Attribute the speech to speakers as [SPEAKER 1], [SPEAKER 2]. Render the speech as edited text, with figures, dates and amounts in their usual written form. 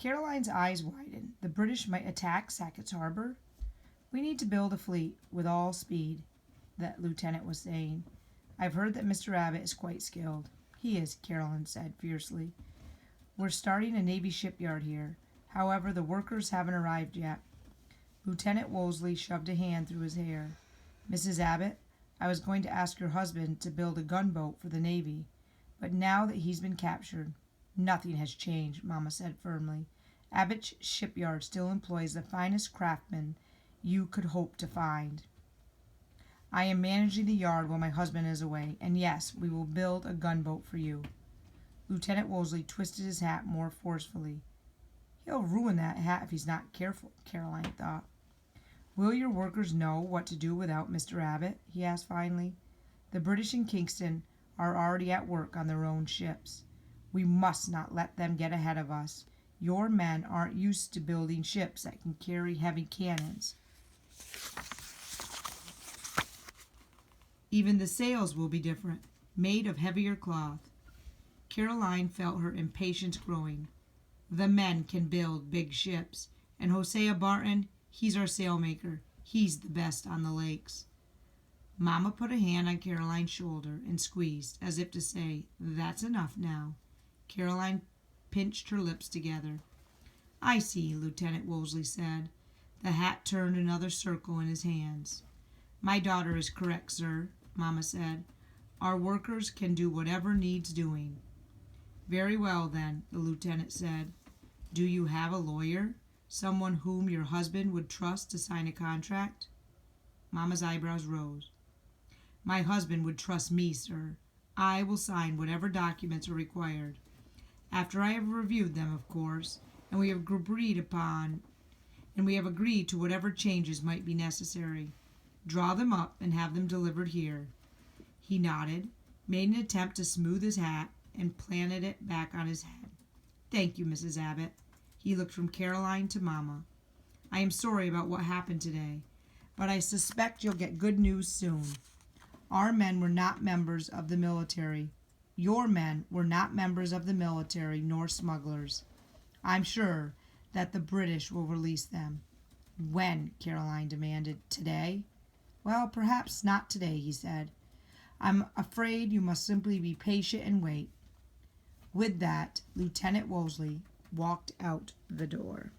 [SPEAKER 1] Caroline's eyes widened. The British might attack Sackett's Harbor? We need to build a fleet with all speed, that lieutenant was saying. I've heard that Mr. Abbott is quite skilled. He is, Caroline said fiercely. We're starting a Navy shipyard here. However, the workers haven't arrived yet. Lieutenant Wolseley shoved a hand through his hair. Mrs. Abbott, I was going to ask your husband to build a gunboat for the Navy, but now that he's been captured, nothing has changed, Mama said firmly. Abbott's shipyard still employs the finest craftsmen you could hope to find. I am managing the yard while my husband is away, and yes, we will build a gunboat for you. Lieutenant Wolseley twisted his hat more forcefully. He'll ruin that hat if he's not careful, Caroline thought. Will your workers know what to do without Mr. Abbott? He asked finally. The British in Kingston are already at work on their own ships. We must not let them get ahead of us. Your men aren't used to building ships that can carry heavy cannons. Even the sails will be different, made of heavier cloth. Caroline felt her impatience growing. The men can build big ships, and Hosea Barton, he's our sailmaker. He's the best on the lakes. Mama put a hand on Caroline's shoulder and squeezed, as if to say, That's enough now. Caroline pinched her lips together. I see, Lieutenant Wolseley said. The hat turned another circle in his hands. My daughter is correct, sir, Mama said. Our workers can do whatever needs doing. Very well, then, the lieutenant said. Do you have a lawyer? Someone whom your husband would trust to sign a contract? Mama's eyebrows rose. My husband would trust me, sir. I will sign whatever documents are required. After I have reviewed them, of course, and we have agreed to whatever changes might be necessary. Draw them up and have them delivered here. He nodded, made an attempt to smooth his hat, and planted it back on his head. Thank you, Mrs. Abbott. He looked from Caroline to Mama. I am sorry about what happened today, but I suspect you'll get good news soon. Our men were not members of the military. Your men were not members of the military nor smugglers. I'm sure that the British will release them. When? Caroline demanded. Today? Well, perhaps not today, he said. I'm afraid you must simply be patient and wait. With that, Lieutenant Wolseley walked out the door.